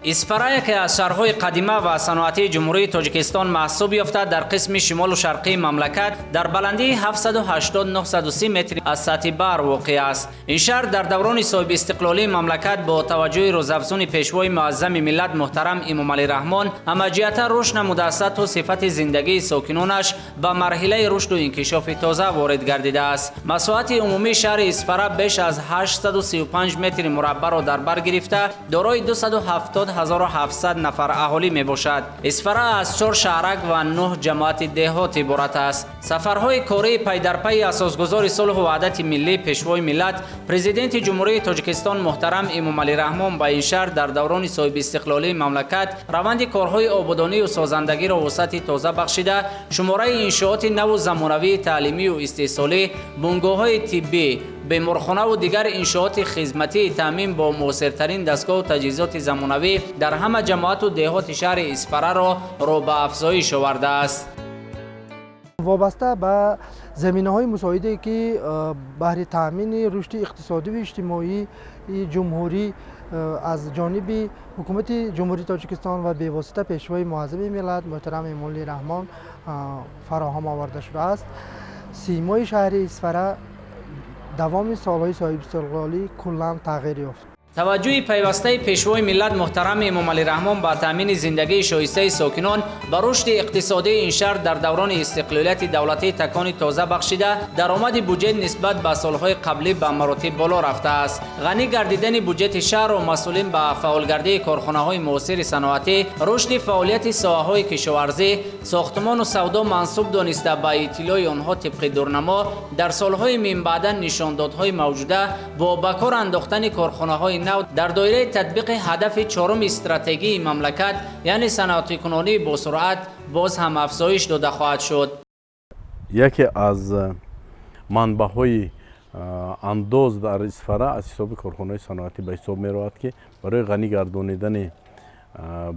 اسفرا که از شهرهای قدیمه و صنعتی جمهوری تاجیکستان محسوب یافته در قسم شمال و شرقی مملکت در بلندی 780 متر از سطح بر واقع است. این شهر در دوران صاحب استقلالی مملکت با توجه روزافزون پیشوای معظم ملت محترم امام علی رحمان همجهت رشد نموده است و صفت زندگی ساکنانش به مرحله رشد و انکشاف تازه وارد گردیده است. مساحت عمومی شهر اسفرا بیش از 835 متر مربع را در بر گرفته دارای 270,700 نفر اهالی می باشد. اسفرا از 4 شهرک و 9 جماعت دهات عبارت است. سفرهای کاری پی در پی اساسگذار صلح و وحدت ملی پیشوای ملت پرزیدنت جمهوری تاجیکستان محترم امام علی رحمان با این شهر در دوران صاحب استقلالی مملکت روند کارهای آبادانی و سازندگی را وسعت تازه بخشیده شماره انشاءات نو و زمانوی تعلیمی و استحصالی، بنگاه‌های طبی، بیمارخانه و دیگر انشاءات خدمتی تامین با موثرترین دستگاه و تجهیزات زمانوی در همه جماعت و دهات شهر اسفرا را به افزایش آورده است. وابسته به زمینه‌های مساعده که برای تامین رشد اقتصادی و اجتماعی جمهوری از جانب حکومت جمهوری تاجیکستان و به واسطه پیشوای معظم ملت محترم امام علی رحمان فراهم آورده شده است. سیمای شهر اسفرا دوام سالهای صاحب استقلالی کلاً تغییر یافت. توجه پیوسته پیشوای ملت محترم امام علی رحمان با تامین زندگی شایسته ساکنان به رشد اقتصادی این شهر در دوران استقلالیت دولتی تکان تازه بخشیده درآمد بودجه نسبت به سالهای قبلی به مراتب بالا رفته است. غنی گردیدن بودجه شهر و مسئولین به فعالگردی کارخانه‌های موثر صنعتی، رشد فعالیت ساحه‌های کشاورزی، ساختمان و سودا منسوب دانسته به اطلاع آنها طبق دورنما در سالهای من بعد نشاندادهای موجوده با به کار انداختن کارخانه‌های نو در دایره تطبیق هدف چهارم استراتژی مملکت یعنی صنعتی کنونی با سرعت باز هم افزایش داده خواهد شد. یکی از منبع‌های انداز در اسفرا از حساب کارخانه‌های صنعتی به حساب می‌رود که برای غنی گردانیدن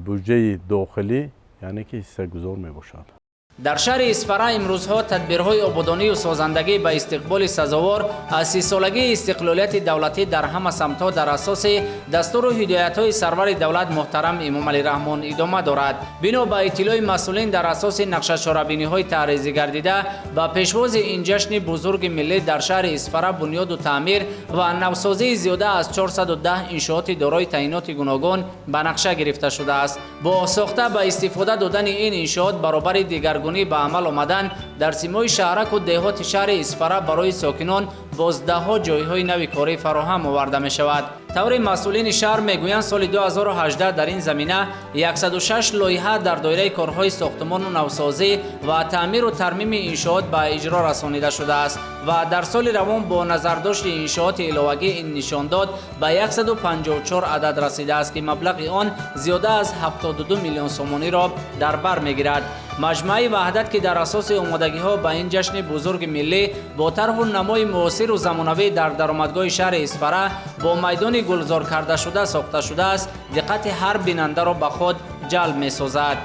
بودجه داخلی یعنی که حصه‌گذار میباشد. در شهر اسفرا امروزها تدبیرهای آبادانی و سازندگی به استقبال سزاوار از 30 سالگی استقلالیت دولتی در همه سمت‌ها در اساس دستور و هدایت‌های سرور دولت محترم امام علی رحمان ادامه دارد. بنا به اطلاع مسئولین در اساس نقشه چهاربینی‌های تعریضی گردیده و پیشواز این جشن بزرگ ملی در شهر اسفرا بنیاد و تعمیر و نوسازی زیاده از 410 انشاءات دارای تعیینات گوناگون به نقشه گرفته شده است. با ساخته به استفاده دادن این انشاءات برابر دیگر به عمل آمدن در سیمای شهرک و دهات شهر اسفرا برای ساکنان 12 جایهای نوی کاری فراهم آورده می شود. طور مسئولین شهر میگویند سال 2018 در این زمینه 106 لایحه در دایره کارهای ساختمان و نوسازی و تعمیر و ترمیم انشاءات به اجرا رسانیده شده است و در سال روان با نظرداشت انشاءات علاوگی این نشان داد به 154 عدد رسیده است که مبلغ آن زیاده از 72 میلیون سومانی را در بر میگیرد. مجمع وحدت که در اساس آمادگی ها به این جشن بزرگ ملی با طرح و نمای معاصر و زمانوی در درآمدگاه شهر اسفرا با میدان گلزار کرده شده ساخته شده است دقت هر بیننده را به خود جلب می سازد.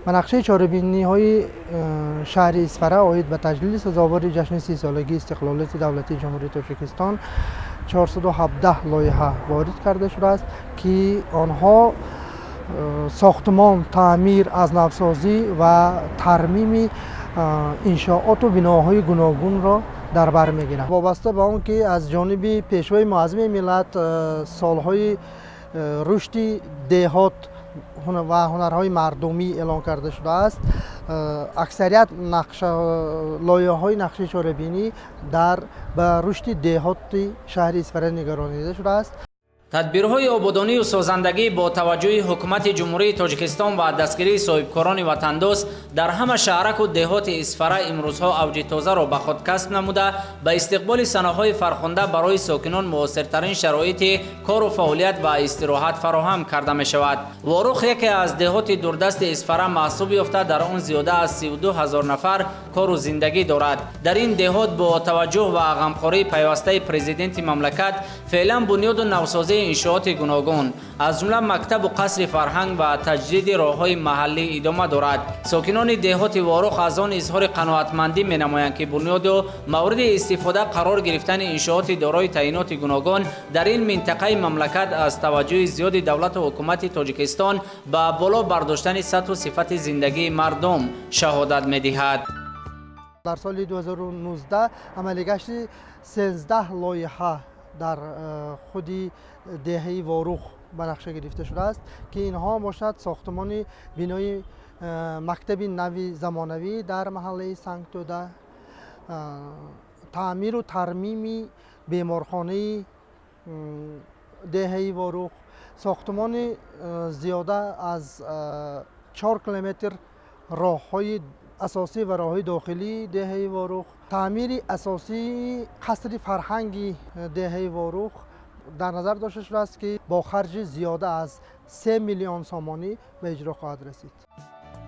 نقشه چهاربینی‌های شهر اسفرا آید به تجلیل سزاوار جشن 30 سالگی استقلالیت دولتی جمهوری تاجیکستان 417 لایحه وارد کرده شده است که آنها ساختمان، تعمیر، از نوسازی و ترمیم انشاءات و بناهای گوناگون را در بر میگیرند. وابسته به آن که از جانب پیشوای معظم ملت سالهای رشد دهات و هنرهای مردمی اعلان کرده شده است. اکثریت لایحه‌های نقشه چهاربینی در به رشد دهات شهر اسفرا نگرانیده شده است. تدبیرهای آبادانی و سازندگی با توجه حکومت جمهوری تاجیکستان و دستگیری صاحبکاران وطندوست در همه شهرک و دهات اسفرا امروزها اوج تازه را به خود کسب نموده به استقبال صنایع‌های فرخنده برای ساکنان موثرترین شرایط کار و فعالیت و استراحت فراهم کرده می شود. واروخ یکی از دهات دوردست اسفرا محسوب یافته در آن زیاده از 32,000 نفر کار و زندگی دارد. در این دهات با توجه و غمخواری پیوسته پرزیدنت مملکت فعلا بنیاد و نوسازی انشاءات گوناگون از جمله مکتب و قصر فرهنگ و تجدید راههای محلی ادامه دارد. ساکنان دهات واروق از آن اظهار قناعتمندی می‌نمایند که بنیاد و مورد استفاده قرار گرفتن انشاءات دارای تعینات گوناگون در این منطقه مملکت از توجه زیاد دولت و حکومت تاجیکستان به بالا برداشتن سطح و صفت زندگی مردم شهادت می‌دهد. در سال 2019 عملی گشت 13 لایحه در خودی دهه واروق به نقشه گرفته شده است که اینها باشد ساختمان بینای مکتب نوی زمانوی در محله سنگتوده، تعمیر و ترمیم بیمارخانه دهه واروق، ساختمان زیاده از 4 کیلومتر راههای اساسی و راههای داخلی دهه واروق، تعمیر اساسی قصر فرهنگی دهه واروق در نظر داشته شده است که با خرج زیاده از 3 میلیون سامانی به اجرا خواهد رسید.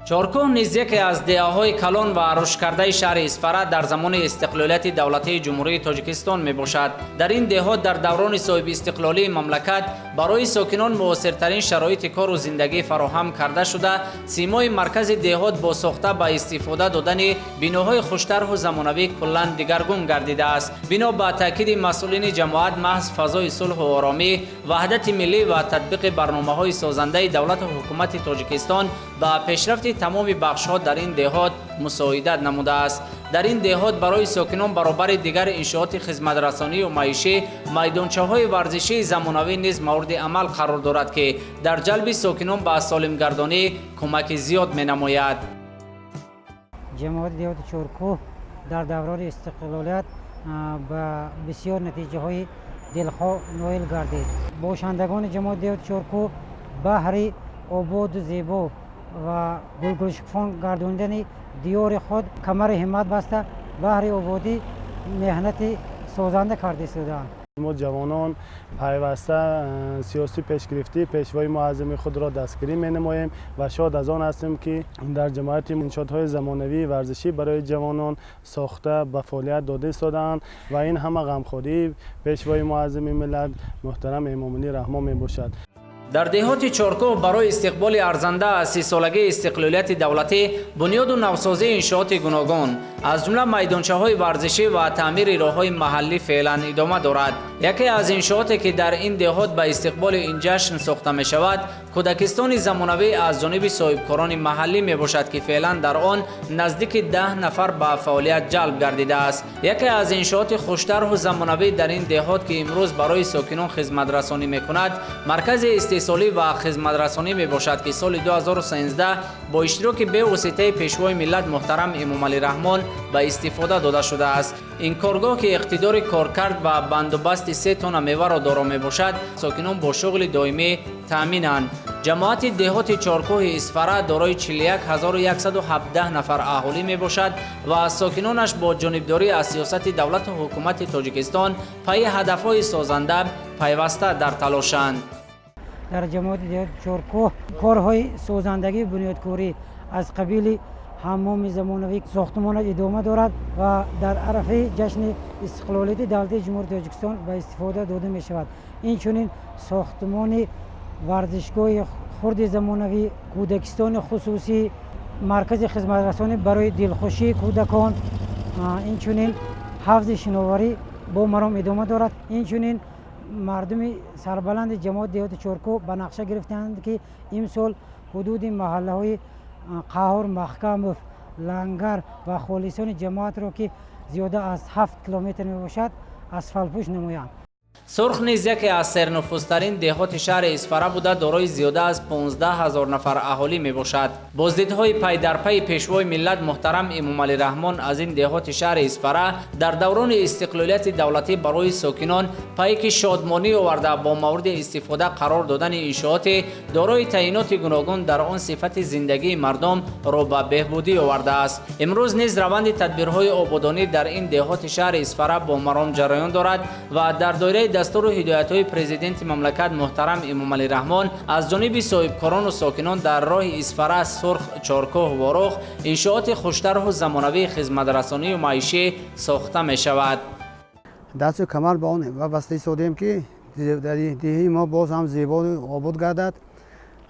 چارکوه نیز یکی از دهه‌های کلان و رشد کرده شهر اسفره در زمان استقلالیت دولتی جمهوری تاجیکستان می باشد. در این دهات در دوران صاحب استقلالی مملکت برای ساکنان موثرترین شرایط کار و زندگی فراهم کرده شده. سیمای مرکز دهات با ساخته به استفاده دادن بناهای خوش‌طرح و زمانوی کلاً دیگرگون گردیده است. بنا به تاکید مسئولین جماعت محض فضای صلح و آرامی، وحدت ملی و تطبیق برنامه‌های سازنده دولت و حکومت تاجیکستان به پیشرفت تمام بخش‌ها در این دهات مساعدت نموده است. در این دهات برای ساکنان برابر دیگر انشاءات خدمت‌رسانی و معیشی میدانچه‌های ورزشی زمانوی نیز مورد عمل قرار دارد که در جلب ساکنان به سالمگردانی کمک زیاد می‌نماید. جماعت دهات چارکوه در دوران استقلالیت به بسیار نتیجه‌های دلخواه نائل گردید. باشندگان جماعت دهات چارکوه بهر آباد و زیبا و گلگشکفان گرداندن دیار خود کمر همت بسته بهر آبادی مهنت سازنده کرده شدند. ما جوانان پیوسته سیاسی پیشگرفتی پیشوای معظم خود را دستگیری می‌نماییم و شاد از آن هستیم که در جماعت انشاءات‌های زمانوی ورزشی برای جوانان ساخته به فعالیت داده شدند و این همه غمخواری پیشوای معظم ملت محترم امام علی رحمان میباشد. در دهات چارکوه برای استقبال ارزنده از 30 سالگی استقلالیت دولتی بنیاد و نوسازی انشاءات گوناگون از جمله میدانچه‌های ورزشی و تعمیر راه‌های محلی فعلا ادامه دارد. یکی از انشاءاتی که در این دهات به استقبال این جشن ساخته می شود کودکستان زمانوی از جانب صاحبکاران محلی می باشد که فعلا در آن نزدیک 10 نفر به فعالیت جلب گردیده است. یکی از انشاءات خوش‌طرح و زمانوی در این دهات که امروز برای ساکنان خدمت رسانی می کند مرکز استیصالی و خدمت رسانی می باشد که سال 2013 با اشتراک به واسطه پیشوای ملت محترم امام علی رحمان به استفاده داده شده است. این کارگاه که اقتدار کارکرد و بندوبست 3 تن میوه را دارا می باشد ساکنان با شغل دائمی تامینند. جماعت دهات چارکوه اسفره دارای 41117 نفر اهالی می باشد و ساکنانش با جانبداری از سیاست دولت و حکومت تاجیکستان پای هدفهای سازنده پیوسته در تلاشند. در جماعت دهات چارکوه کارهای سازندگی بنیادکاری از قبیل حمام زمانوی ساختمان ادامه دارد و در عرفه جشن استقلالیت دولت جمهوری تاجیکستان به استفاده داده می شود. این چنین ساختمان ورزشگاه خرد زمانوی، کودکستان خصوصی، مرکز خدمت رسانی برای دلخوشی کودکان، این چنین حفظ شناوری با مرام ادامه دارد. این چنین مردم سربلند جماعت دهات چارکوه به نقشه گرفتند که امسال حدود محله های قهار، محکم، لنگر و خالصان جماعت را که زیاده از 7 کیلومتر می باشد اسفالت‌پوش نمایند. سرخ نیز یکی از سرنفوذترین دهات شهر اسفره بوده دارای زیاده از 15000 نفر اهالی می باشد. بازدیدهای پی در پی پیشوای ملت محترم امام علی رحمان از این دهات شهر اسفره در دوران استقلالیت دولتی برای ساکنان پیک شادمانی آورده با مورد استفاده قرار دادن انشاءات دارای تعینات گوناگون در آن صفت زندگی مردم را به بهبودی آورده است. امروز نیز روند تدبیرهای آبادانی در این دهات شهر اسفره با مرام جریان دارد و در دایره نتیجه دستور و هدایت‌های پرزیدنت مملکت محترم امامعلی رحمان از جانب صاحبکاران و ساکنان در راه اسفره، سرخ، چارکوه و وارخ انشاءات خوشتر و زمانوی خدمترسانی و معیشی ساخته می شود. دست و کمر به آن وابسته شدیم که در دیه ما باز هم زیبا و آباد گردد.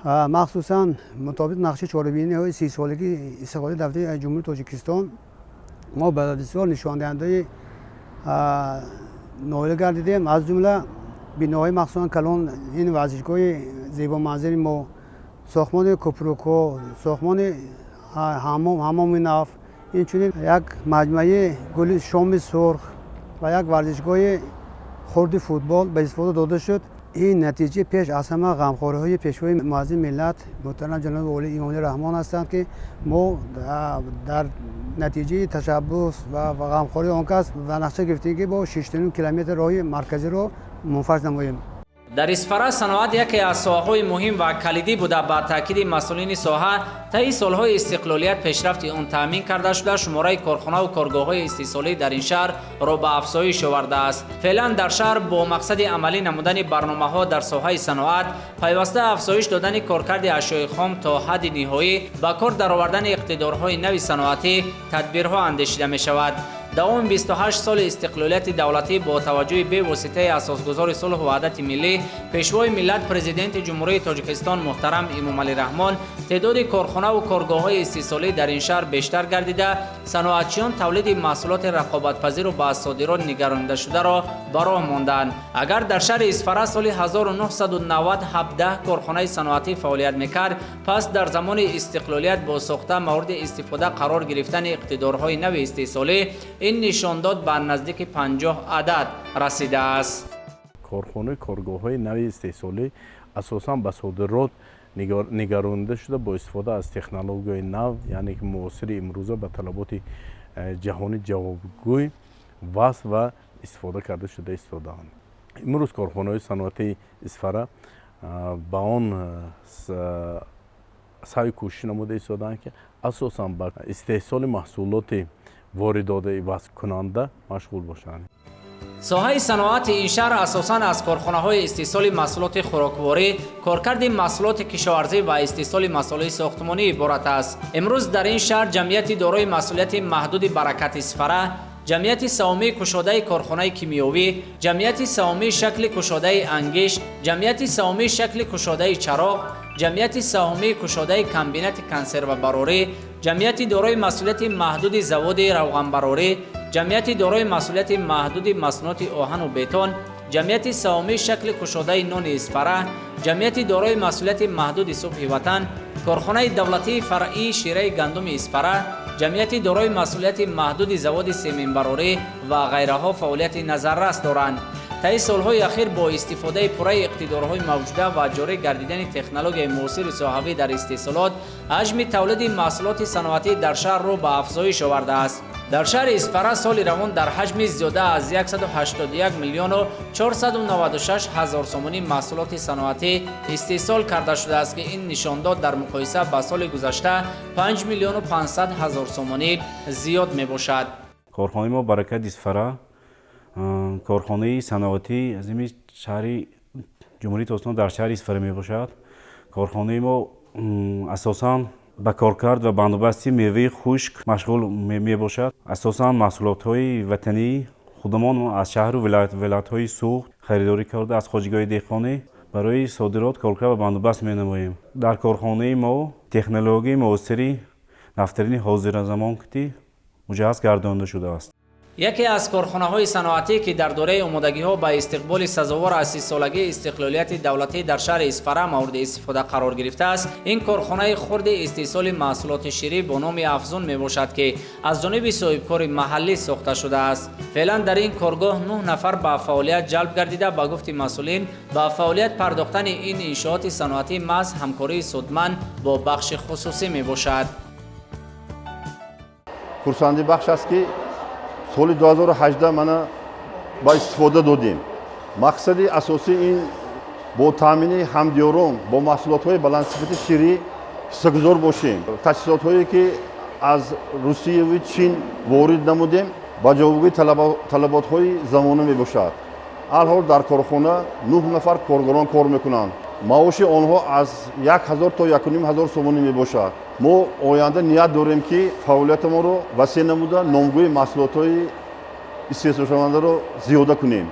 مخصوصا مطابق نقشه چهاربینی های 30 سالگی استقلالی دولت جمهوری تاجیکستان ما به بسیار نشان دهنده نایل گردیدیم. از جمله بناهای مخصوصا کلان این ورزشگاه زیبا منظری ما، ساختمان کوپروکو، ساختمان حمام نف، این چنین یک مجموعه گل شام سرخ و یک ورزشگاه خرد فوتبال به استفاده داده شد. این نتیجه پیش از همه غمخوری‌های پیشوای معظم ملت محترم جناب والی امامعلی رحمان هستند که ما در نتیجه تشبث و غمخوری آن کس و نقشه گرفتیم که با 6 کیلومتر راه مرکزی را منفرد نماییم. در اسفره صنعت یکی از ساحه‌های مهم و کلیدی بوده. با تاکید مسئولین ساحه طی سالهای استقلالیت پیشرفت آن تامین کرده شده. شماره کارخانه و کارگاه‌های استیصالی در این شهر را به افزایش آورده است. فعلا در شهر با مقصد عملی نمودن برنامه‌ها در ساحه صنعت، پیوسته افزایش دادن کارکرد اشیاء خام تا حد نهایی، با کار درآوردن اقتدارهای نوی صنعتی تدبیرها اندیشیده می شود. دوام 28 سال استقلالیت دولتی با توجه به واسطه اساسگذار صلح و وحدت ملی پیشوای ملت پرزیدنت جمهوری تاجیکستان محترم امامعلی رحمان تعداد کارخانه و کارگاه‌های استیصالی در این شهر بیشتر گردیده، صنعتچیان تولید محصولات رقابت‌پذیر و با صادرات نگرانیده شده را به راه ماندند. اگر در شهر اسفره سال 1990 17 کارخانه صنعتی فعالیت می‌کرد، پس در زمان استقلالیت با ساخته مورد استفاده قرار گرفتن اقتدارهای نو استیصالی این نشان داد به نزدیک 50 عدد رسیده است. کارخانه کارگاه‌های نوی استیصالی اساساً به صادرات نگرانیده شده با استفاده از تکنولوژی نو، یعنی که معاصر امروزه به طلبات جهانی جوابگوی وصل و استفاده کرده شده استادند. امروز کارخانه‌های صنعتی اسفره با آن سعی کوشش نموده ایستادند که اساساً به استحصال محصولات واردات وصل کننده مشغول باشند. ساحه صنعت این شهر اساساً از کارخانه‌های استیصال محصولات خوراکواری، کارکرد محصولات کشاورزی و استیصال مسائل ساختمانی عبارت است. امروز در این شهر جمعیت دارای مسئولیت محدود برکت اسفره، جمعیت سهامی کشاده کارخانه کیمیاوی، جمعیت سهامی شکل کشاده انگیش، جمعیت سهامی شکل کشاده چراغ، جمعیت سهامی کشاده کمبینت کنسرو براری، جمعیت دارای مسئولیت محدود زواد روغن براری، جمعیت دارای مسئولیت محدود مصنوعات آهن و بتون، جمعیت سهامی شکل کشاده نان اسفره، جمعیت دارای مسئولیت محدود صبح وطن، کارخانه دولتی فرعی شیره گندم اسفره، جمعیت دارای مسئولیت محدود زواد سیمین براری و غیرها فعالیت نظررس دارند. طی سالهای اخیر با استفاده پوره اقتدارهای موجوده و جاری گردیدن تکنولوژی معاصر صحوی در استیصالات، حجم تولید محصولات صنعتی در شهر را به افزایش آورده است. در شهر اسفره سال روان در حجم زیاده از 181 میلیون و 496 هزار سومانی محصولات صنعتی استیصال کرده شده است که این نشان داد در مقایسه با سال گذشته 5 میلیون و 500 هزار سومانی زیاد می باشد. کارخانه ما برکت اسفره کارخانه صنعتی از این شهر جمهوری تاجیکستان در شهر اسفره می باشد. کارخانه ما اساساً به کارکرد و بندوبست میوه خشک مشغول می باشد. اساساً محصولات های وطنی خودمان از شهر و ولایت های سوخت خریداری کرده از خواجگاه دهقانی برای صادرات کارکرد و بندوبست می نماییم. در کارخانه ما تکنولوژی معاصری نفترین حاضر زمان کتی مجهز گردانده شده است. یکی از کارخانه‌های صنعتی که در دوره آمادگی‌ها به استقبال سزاوار از 30 سالگی استقلالیت دولتی در شهر اسفره مورد استفاده قرار گرفته است، این کارخانه خرد استیصال محصولات شیری با نام افزون میباشد که از جانب صاحبکار محلی ساخته شده است. فعلا در این کارگاه 9 نفر به فعالیت جلب گردیده. با گفت مسئولین با فعالیت پرداختن این انشاءات صنعتی محض همکاری سودمند با بخش خصوصی میباشد. خرسندی بخش است که سال 2018 ما با استفاده دادیم. مقصد اساسی این با تامین همدیاران با محصولات های بلندصفت شیری حصه‌گذار باشیم. تجهیزات هایی که از روسیه و چین وارد نمودیم با جوابگوی طلبات های زمانه می باشد. الحال در کارخانه 9 نفر کارگران کار میکنند. معاش آنها از 1000 تا 1500 سومانی میباشد. ما آینده نیت داریم که فعالیت ما رو وسیع نموده نامگوی محصولات‌های استفاده شونده رو زیاده کنیم.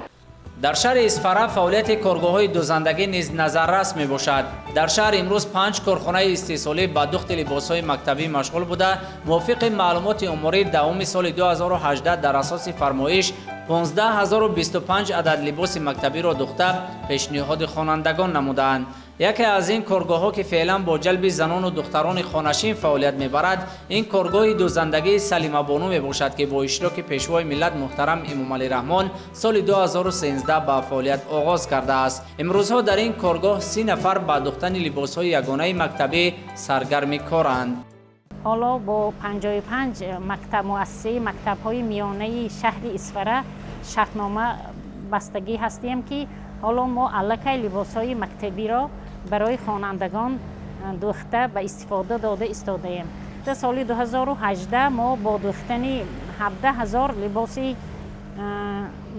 در شهر اسفره فعالیت کارگاه‌های دوزندگی نیز نظررس میباشد. در شهر امروز 5 کارخانه استیصالی با دوخت لباس‌های مکتبی مشغول بوده. موافق معلومات اموری دوم سال 2018 در اساس فرمایش 15025 عدد لباس مکتبی را دوخته پیشنهاد خوانندگان نمودند. یکی از این کارگاه‌ها که فعلا با جلب زنان و دختران خانشین فعالیت میبرد این کارگاه دوزندگی سلیمه بانو میباشد که با اشتراک پیشوای ملت محترم امام علی رحمان سال 2013 با فعالیت آغاز کرده است. امروزها در این کارگاه 30 نفر با دوختن لباس‌های یگانه مکتبی سرگرم کارند. حالا با 55 مکتب مؤسسه مکتب‌های میانه شهر اسفره شرطنامه بستگی هستیم که حالا ما علاقه لباس‌های مکتبی را برای خوانندگان دوخته به استفاده داده ایستاده‌ایم. در سال 2018 ما با دوختن 17000 لباس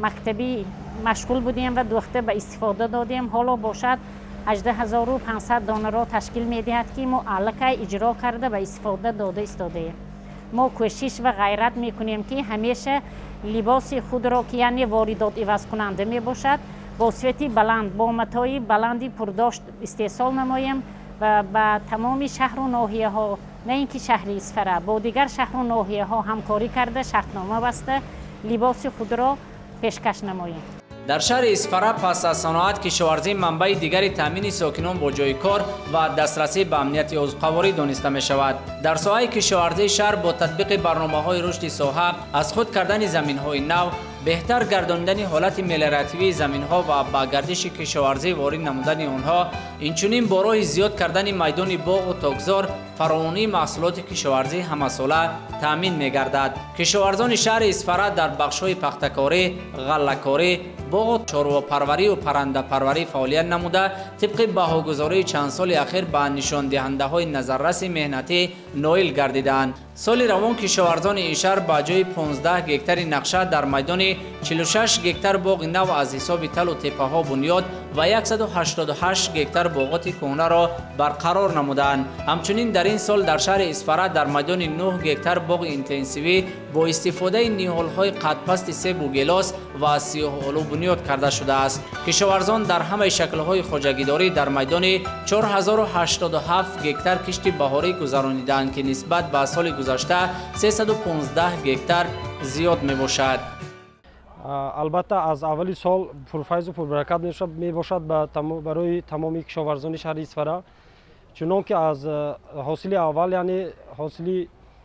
مکتبی مشغول بودیم و دوخته به استفاده دادیم. حالا باشد 18500 دانه را تشکیل می‌دهد که ما علاقه اجرا کرده به استفاده داده ایستاده‌ایم. ما کوشش و غیرت می‌کنیم که همیشه لباس خود را که یعنی واردات عوض کننده میباشد با صفت بلند با متای بلندی پرداشت استحصال نماییم و به تمام شهر و ناحیه ها نه اینکه شهر اسفره با دیگر شهر و ناحیه ها همکاری کرده شرطنامه بسته لباس خود را پیشکش نماییم. در شهر اسفره پس از صنعت کشاورزی منبع دیگری تامین ساکنان با جای کار و دسترسی به امنیت عضوقواری دانسته می شود. در ساحه کشاورزی شهر با تطبیق برنامه‌های رشد ساحه از خود کردن زمین‌های نو بهتر گرداندن حالت ملیاراتیوی زمین‌ها و با گردش کشاورزی وارد نمودن آنها اینچنین با راه زیاد کردن میدان باغ و تاکزار فراوانی محصولات کشاورزی همساله تامین می‌گردد. کشاورزان شهر اسفره در بخش‌های پخته‌کاری، غله‌کاری، باغ، چارواپروری و پرنده پروری فعالیت نموده طبق بهاگذاری چند سال اخیر به نشان دهنده‌های نظررس مهنتی نائل گردیدند. سال روان کشاورزان این شهر با جای 15 گکتر نقشه در میدان 46 گکتر باغ نو از حساب تل و تپه ها بنیاد و 188 گکتر باغات کهنه را برقرار نمودند. همچنین در این سال در شهر اسفره در میدان 9 گکتر باغ اینتنسیوی با استفاده نیهال‌های قدپست سیب و گیلاس و سیاه آلو بنیاد کرده شده است. کشاورزان در همه شکل‌های خواجگیداری در میدان 4087 گکتر کشت بهاری گذرانیدند که نسبت به سال گذشته 315 گکتر زیاد می باشد. البته از اولی سال پرفیض و پربرکت می باشد برای تمامی کشاورزان شهر اسفره، چنانکه از حاصل اول یعنی حاصل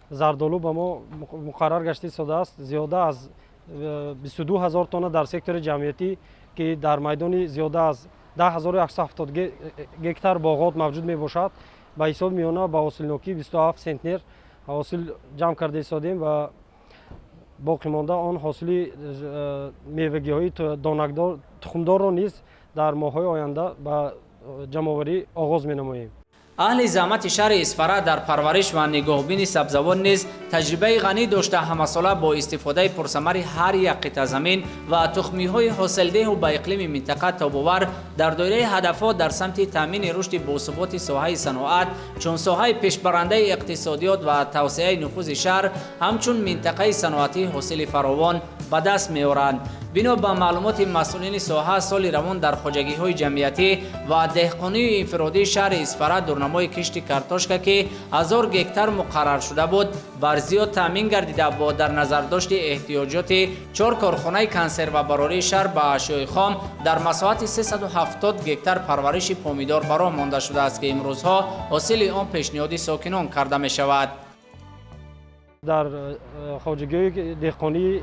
زردآلو به ما مقرر گشته شده است زیاده از 22000 تن در سکتور جمعیتی که در میدان زیاده از 10170 گکتر باغات موجود می باشد. به حساب میانه با حاصل نوکی 27 سنتنر حاصل جمع کرده ایستادیم و باقی مانده آن حاصل میوگی های دانکدار تخمدار را نیز در ماه‌های آینده به جمع آوری آغاز می نماییم. اهل زحمت شهر اسفره در پرورش و نگهبانی سبزوار نیز تجربه غنی داشته همساله با استفاده پرثمر هر یک قطعه زمین و تخمی‌های حاصلده و به اقلیم منطقه تاب‌آور در دایره هدفات در سمت تامین رشد باثبات ساحه صنعت چون ساحه پیشبرنده اقتصادیات و توسعه نفوذ شهر همچون منطقه صنعتی حاصل فراوان به دست می‌آورند. بنا به معلومات مسئولین ساحه سال روان در خواجگی‌های جمعیتی و دهقانی انفرادی شهر اسفره دورنمای کشت کارتوشکا که 1000 گکتر مقرر شده بود بر زیاد تامین گردیده با در نظر داشت احتیاجات 4 کارخانه کنسرو براری شهر به اشیاء خام در مساحت 370 گکتر پرورش پامیدار برآ مانده شده است که امروزها حاصل آن پیشنهادی ساکنان کرده می شود. در خواجگی‌های دهقانی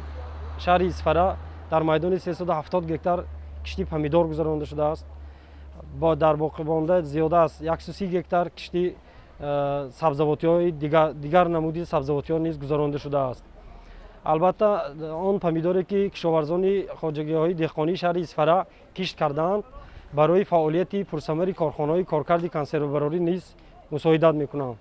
شهر اسفره در میدان 370 گکتر کشتی پامیدار گذرانده شده است. با در باقی مانده زیاده است 130 گکتر کشتی سبزیجاتی دیگر نمودی سبزیجاتی نیز گذرانده شده است. البته آن پامیداری که کشاورزان خواجگی‌های دهقانی شهر اسفره کشت کردند برای فعالیت پرثمر کارخانه‌های کارکرد کنسرو براری نیز مساعدت می‌کنند.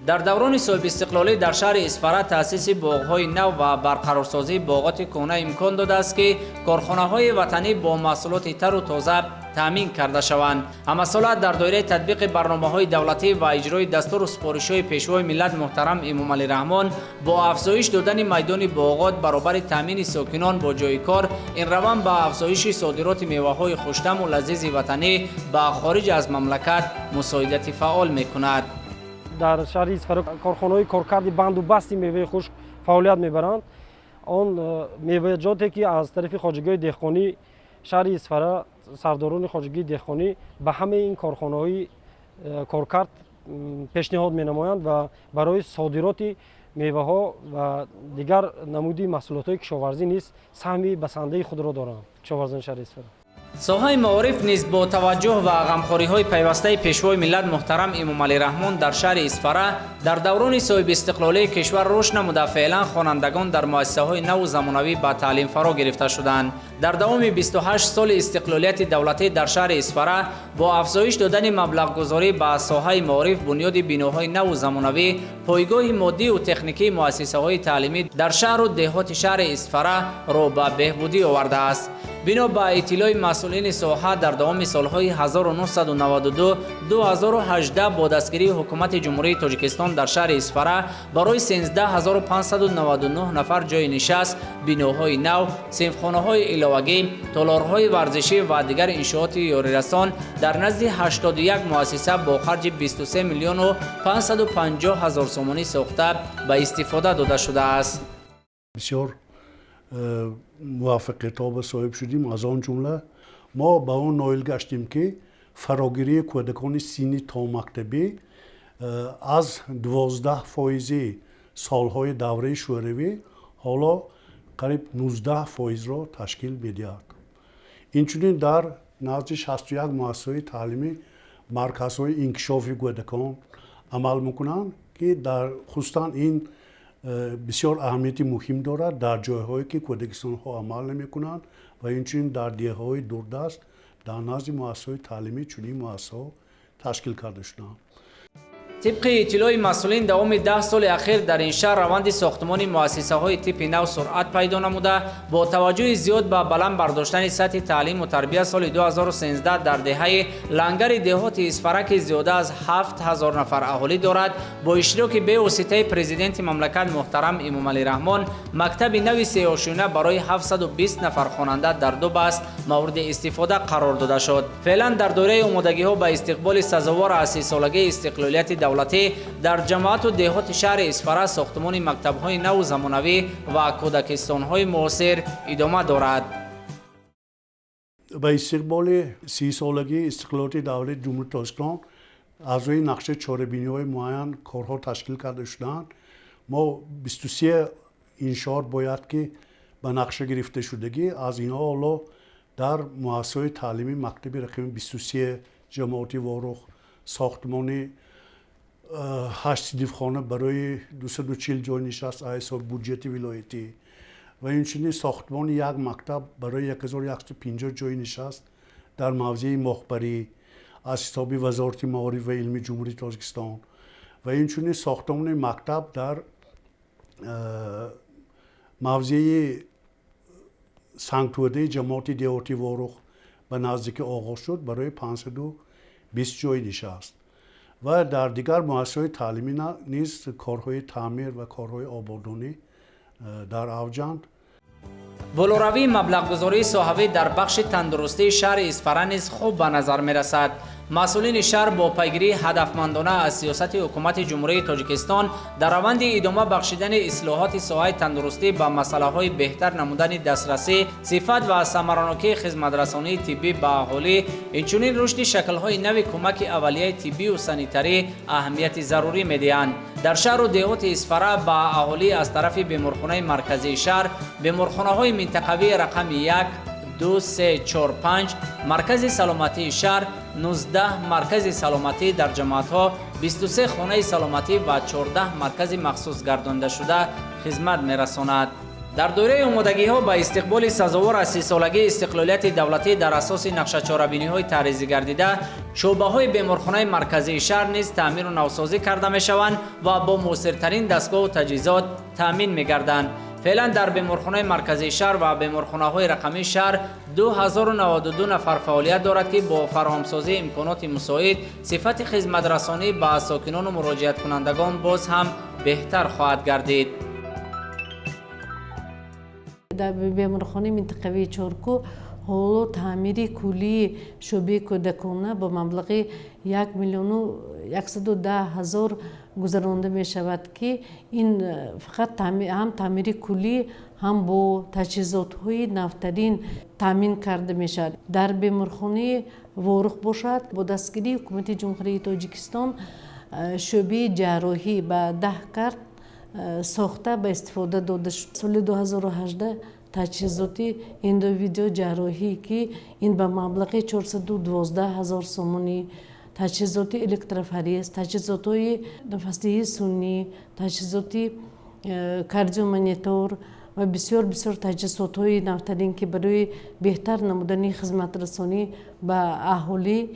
در دوران صاحب استقلالی در شهر اسفره تأسیس باغ‌های نو و برقرارسازی باغات کهنه امکان داده است که کارخانه‌های وطنی با محصولات تر و تازه تامین کرده شوند. همسالت در دایره تطبیق برنامه‌های دولتی و اجرای دستور و سپارش‌های پیشوای ملت محترم امام علی رحمان با افزایش دادن میدان باغات برابر تامین ساکنان با جای کار، این روند به افزایش صادرات میوه‌های خوش‌طعم و لذیذ وطنی به خارج از مملکت مساعدت فعال می‌کند. در شهر اسفره کارخانه‌های کارکرد بند و بستی میوه خشک فعالیت میبرند. آن میوه‌جاتی که از طرف خواجگی دهقانی شهر اسفره سرداران خواجگی دهقانی به همه این کارخانه‌های کارکرد پیشنهاد می‌نمایند و برای صادرات میوه‌ها و دیگر نمودی محصولات کشاورزی نیز سهمی بسنده خود را دارند. کشاورزان شهر اسفره ساحه معارف نیز با توجه و غمخوری‌های پیوسته پیشوای ملت محترم امام علی رحمان در شهر اسفره در دوران صاحب استقلالی کشور رشد نموده، فعلا خوانندگان در مؤسسه‌های نو و زمانوی به تعلیم فرا گرفته شدند. در دوام 28 سال استقلالیت دولتی در شهر اسفره با افزایش دادن مبلغ گذاری به ساحه معارف، بنیاد بناهای نو و زمانوی، پایگاه مادی و تکنیکی مؤسسه‌های تعلیمی در شهر و دهات شهر اسفره را به بهبودی آورده است. بنا به اطلاع مسئولین ساحه در دوام سالهای 1992-2018 با دستگیری حکومت جمهوری تاجیکستان در شهر اسفره برای 13599 نفر جای نشست، بناهای نو، صنفخانه‌های علاوگی، تالارهای ورزشی و دیگر انشاءات یاریرسان در نزد 81 مؤسسه با خرج 23 میلیون و 550 هزار سومانی ساخته به استفاده داده شده است. بسیار موفقیت‌ها صاحب شدیم. از آن جمله ما به آن نایل گشتیم که فراگیری کودکان سینی تا مکتبی از 12% سالهای دوره شوروی حالا قریب 19% را تشکیل می‌دهد. اینچنین در نزد 61 مؤسسه تعلیمی مرکزهای انکشافی کودکان عمل می‌کنند که در خصوصا این بسیار اهمیتی مهم دارد در جایهایی که کودکستان ها عمل نمی کنند و اینچنین در دیههای دوردست در نزد مؤسسه‌های تعلیمی چنین مؤسسه‌ها تشکیل کرده شدند. طبق اطلاع مسئولین دوام 10 سال اخیر در این شهر روند ساختمان مؤسسه‌های تیپ نو سرعت پیدا نموده. با توجه زیاد به بلند برداشتن سطح تعلیم و تربیت سال 2013 در دهه لنگر دهات اسفره که زیاده از 7000 نفر اهالی دارد، با اشتراک به واسطه پرزیدنت مملکت محترم امام علی رحمان مکتب نو سیاه‌شونه برای 720 نفر خواننده در 2 بست مورد استفاده قرار داده شد. فعلا در دوره آمادگی‌ها به استقبال سزاوار از 30 سالگی استقلالیت دولتی در جماعت و دهات شهر اسفره ساختمان مکتب‌های نو زمانوی و کودکستان‌های معاصر ادامه دارد. به استقبال 30 سالگی استقلالیت دولت جمهوری تاجیکستان از روی نقشه چاره‌بینی‌های معین کارها تشکیل کرده شدند. ما 23 انشاءات باید که به نقشه گرفته شدگی از اینها حالا در مؤسسه‌های تعلیمی مکتب رقم 23 جماعتی وارخ، ساختمان 8 دیوخانه برای 240 جای نشست از حساب بودجه ولایتی و اینچنین ساختمان یک مکتب برای 1150 جای نشست در موضع مخبری از حساب وزارت معارف و علمی جمهوری تاجیکستان و اینچنین ساختمان مکتب در موضع سنگتوده جماعت دهاتی وارخ به نزدیک آغاز شد برای 520 جای نشست و در دیگر مؤسسه‌های تعلیمی نیز کارهای تعمیر و کارهای آبادانی در اوجند. بلوروی مبلغ گذاری صاحبی در بخش تندرستی شهر اسفره نیز خوب به نظر می رسد. مسئولین شهر با پیگیری هدفمندانه از سیاست حکومت جمهوری تاجیکستان در روند ادامه بخشیدن اصلاحات ساحه تندرستی به مسئله‌های بهتر نمودن دسترسی، صفت و ثمرانکی خدمت‌رسانی طبی به اهالی، اینچنین رشد شکل‌های نو کمک اولیه طبی و سانیتری اهمیت ضروری می‌دهند. در شهر و دهات اسفره به اهالی از طرف بیمارخانه مرکزی شهر، بیمارخانه‌های منطقوی رقم 1 2 3 4 5 مرکز سلامتی شهر، 19 مرکز سلامتی در جماعت‌ها، 23 خانه سلامتی و 14 مرکز مخصوص گردانده شده خدمت می‌رساند. در دوره آمادگی ها به استقبال سزاوار از 30 سالگی استقلالیت دولتی در اساس نقشه چاره‌بینی های طرح‌ریزی گردیده، شعبه های بیمارخانه مرکزی شهر نیز تعمیر و نوسازی کرده می شوند و با موثرترین دستگاه و تجهیزات تامین می گردند. فعلا در بیمارخانه مرکزی شهر و بیمارخانه های رقمی شهر 2092 نفر فعالیت دارد که با فراهمسازی امکانات مساعد صفت خدمت رسانی به ساکنان و مراجعت کنندگان باز هم بهتر خواهد گردید. در بیمارخانه منطقوی چارکو حالا تعمیری کلی شعبه کودکانه با مبلغ 1,110,000 گذرانده می شود که این فقط هم تعمیری کلی هم با تجهیزات های نوترین تامین کرده می شود. در بیمارخانه وارخ باشد با دستگیری حکومت جمهوری تاجیکستان شعبه جراحی به 10 کرد ساخته به استفاده داده شد. سال 2018 تجهیزات اندویدیو جراحی که این به مبلغ 412,000 سومانی، تجهیزات الکتروفرز، تجهیزات های نفسدهی سنی، تجهیزات کاردیومانیتور و بسیار تجهیزات های نوترین که برای بهتر نمودن خدمت رسانی به اهالی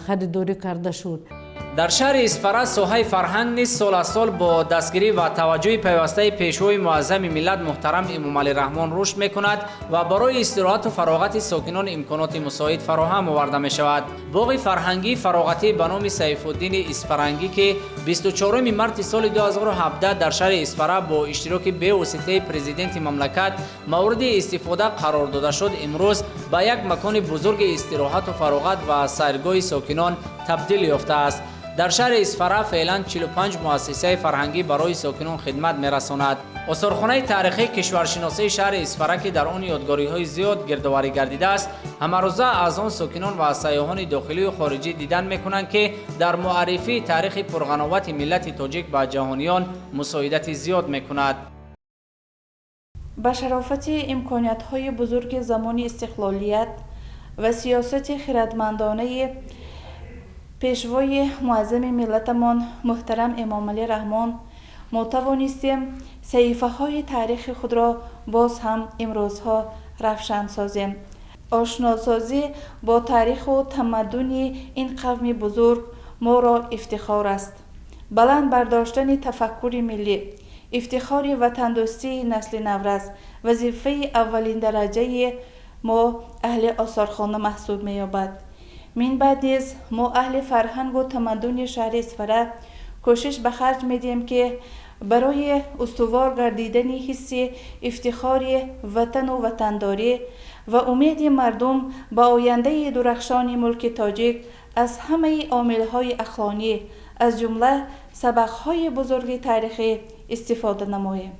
خریداری کرده شد. در شهر اسفره ساحه فرهنگ نیز سال از سال با دستگیری و توجه پیوسته پیشوای معظم ملت محترم امام علی رحمان رشد میکند و برای استراحت و فراغت ساکنان امکانات مساعد فراهم آورده می شود. باغ فرهنگی فراغتی به نام سیف الدین اسفرنگی که 24 مارس سال 2017 در شهر اسفره با اشتراک به واسطه پرزیدنت مملکت مورد استفاده قرار داده شد، امروز به یک مکان بزرگ استراحت و فراغت و سیرگاه ساکنان تبدیل یافته است. در شهر اسفره فعلا 45 مؤسسه فرهنگی برای ساکنان خدمت می‌رساند. آثارخانه تاریخی کشورشناسی شهر اسفره که در آن یادگاری‌های زیاد گردآوری گردیده است، همه روزه از آن ساکنان و سیاحان داخلی و خارجی دیدن می‌کنند که در معرفی تاریخ پرقناوت ملت تاجیک به جهانیان مساعدت زیاد می‌کند. با شرافت امکانیت‌های بزرگ زمان استقلالیت و سیاست خردمندانه پیشوای معظم ملتمان محترم امام علی رحمان ما توانستیم صحیفه های تاریخ خود را باز هم امروزها روشن سازیم. آشناسازی با تاریخ و تمدن این قوم بزرگ ما را افتخار است. بلند برداشتن تفکر ملی، افتخار وطن دوستی نسل نورز وظیفه اولین درجه ما اهل آثارخانه محسوب می یابد. من بعد نیز ما اهل فرهنگ و تمدن شهر اسفره کوشش به خرج میدیم که برای استوار گردیدن حس افتخار وطن و وطنداری و امید مردم به آینده درخشان ملک تاجیک از همه عاملهای اخلاقی از جمله سبقهای بزرگ تاریخی استفاده نماییم.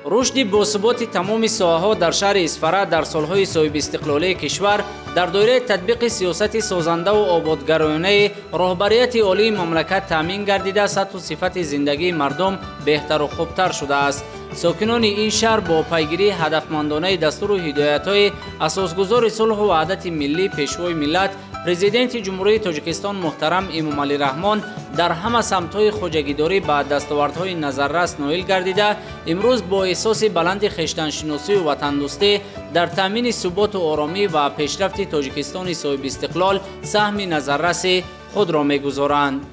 رشد باثبات تمام ساحه‌ها در شهر اسفره در سالهای صاحب استقلالی کشور در دوره تطبیق سیاست سازنده و آبادگرایانه رهبریت عالی مملکت تامین گردیده، سطح و صفت زندگی مردم بهتر و خوبتر شده است. ساکنان این شهر با پیگیری هدفمندانه دستور و هدایت‌های اساسگذار صلح و وحدت ملی پیشوای ملت پرزیدنت جمهوری تاجیکستان محترم امام علی رحمان در همه سمت‌های خواجگیداری به دستاوردهای نظررس نائل گردیده، امروز با احساس بلند خویشتن‌شناسی و وطن‌دوستی در تامین ثبات و آرامی و پیشرفت تاجیکستان صاحب استقلال سهم نظررس خود را می‌گذارند.